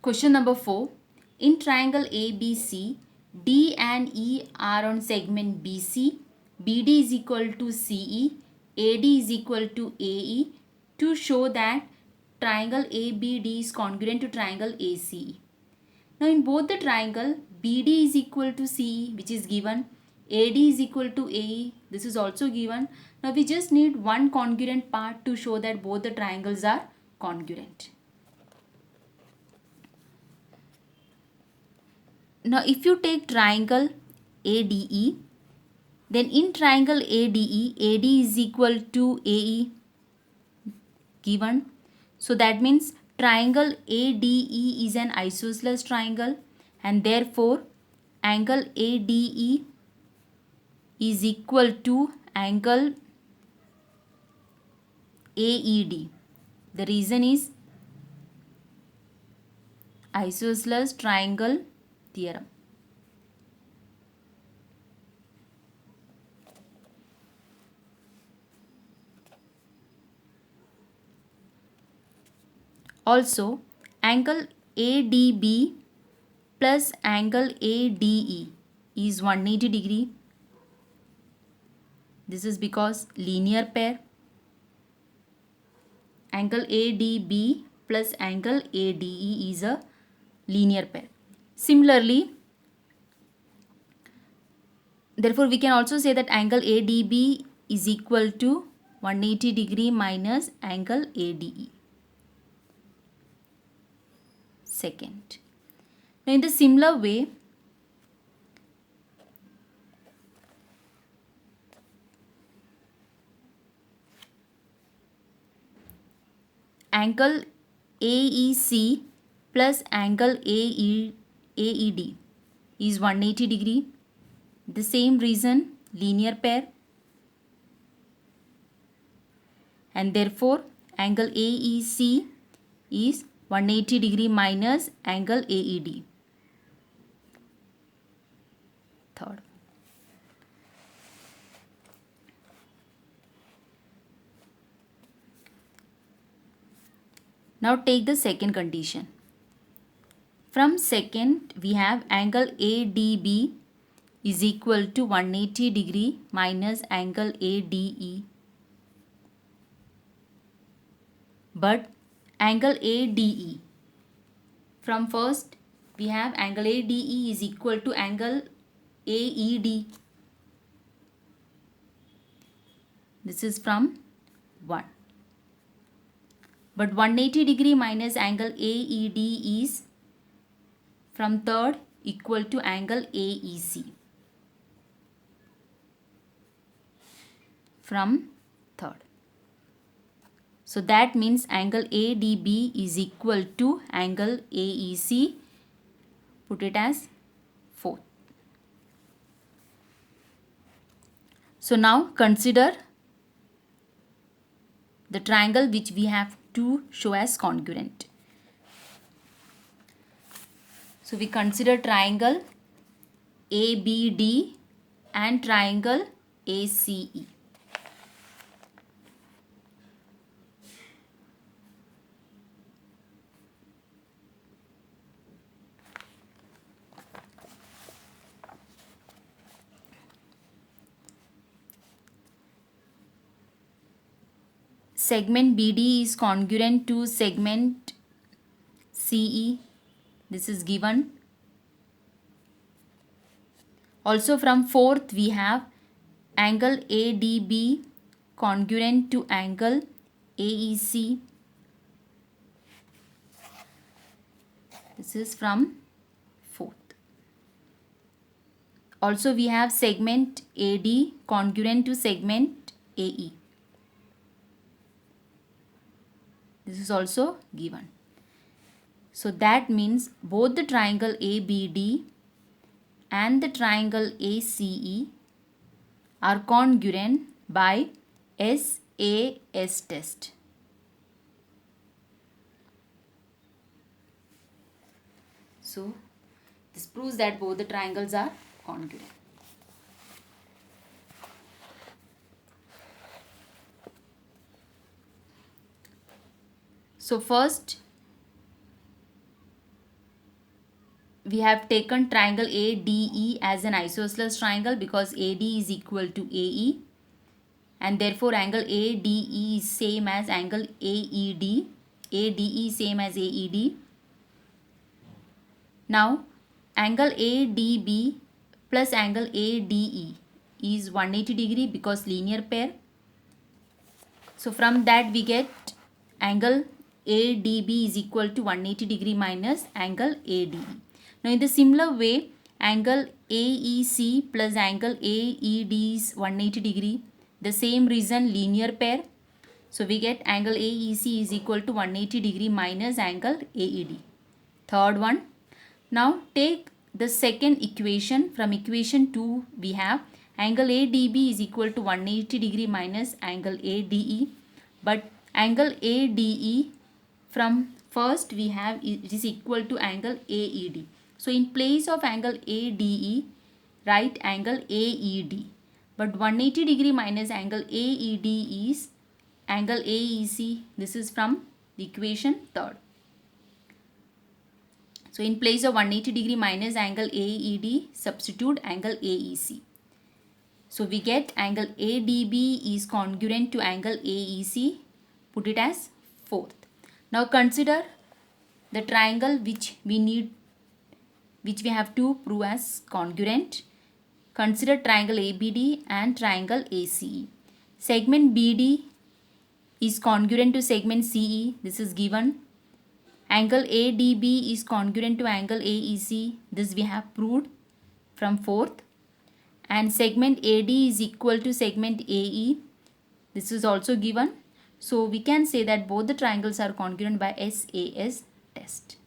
Question number 4. In triangle ABC, D and E are on segment BC. BD is equal to CE. AD is equal to AE to show that triangle ABD is congruent to triangle ACE. Now in both the triangle, BD is equal to CE, which is given. AD is equal to AE. This is also given. Now we just need one congruent part to show that both the triangles are congruent. Now if you take triangle ADE, then in triangle ADE, AD is equal to AE given. So that means triangle ADE is an isosceles triangle, and therefore angle ADE is equal to angle AED. The reason is isosceles triangle theorem. Also, angle ADB plus angle ADE is 180 degree. This is because linear pair. Angle ADB plus angle ADE is a linear pair. Similarly, therefore we can also say that angle ADB is equal to 180 degree minus angle ADE. Second. Now in the similar way, angle AEC plus angle AED is 180 degree. The same reason, linear pair, and therefore angle AEC is 180 degree minus angle AED. Third. Now take the second condition. From second, we have angle ADB is equal to 180 degree minus angle ADE. But angle ADE, from first we have angle ADE is equal to angle AED. This is from 1. But 180 degree minus angle AED is from third equal to angle AEC. From third. So that means angle ADB is equal to angle AEC. Put it as 4th. So now consider the triangle which we have to show as congruent. So we consider triangle ABD and triangle ACE. Segment BD is congruent to segment CE. This is given. Also from fourth we have angle ADB congruent to angle AEC. This is from fourth. Also we have segment AD congruent to segment AE. This is also given. So that means both the triangle ABD and the triangle ACE are congruent by SAS test. So this proves that both the triangles are congruent. So first we have taken triangle ADE as an isosceles triangle because AD is equal to AE, and therefore angle ADE is same as angle AED. ADE same as AED. Now angle ADB plus angle ADE is 180 degree because linear pair. So from that we get angle ADB is equal to 180 degree minus angle ADE. Now in the similar way, angle AEC plus angle AED is 180 degree. The same reason, linear pair. So we get angle AEC is equal to 180 degree minus angle AED. Third one. Now take the second equation. From equation 2 we have angle ADB is equal to 180 degree minus angle ADE. But angle ADE from first we have it is equal to angle AED. So in place of angle ADE, write angle AED. But 180 degree minus angle AED is angle AEC. This is from the equation third. So in place of 180 degree minus angle AED, substitute angle AEC. So we get angle ADB is congruent to angle AEC. Put it as fourth. Now consider the triangle which we have to prove as congruent. Consider triangle ABD and triangle ACE. Segment BD is congruent to segment CE. This is given. Angle ADB is congruent to angle AEC. This we have proved from fourth. And segment AD is equal to segment AE. This is also given. So we can say that both the triangles are congruent by SAS test.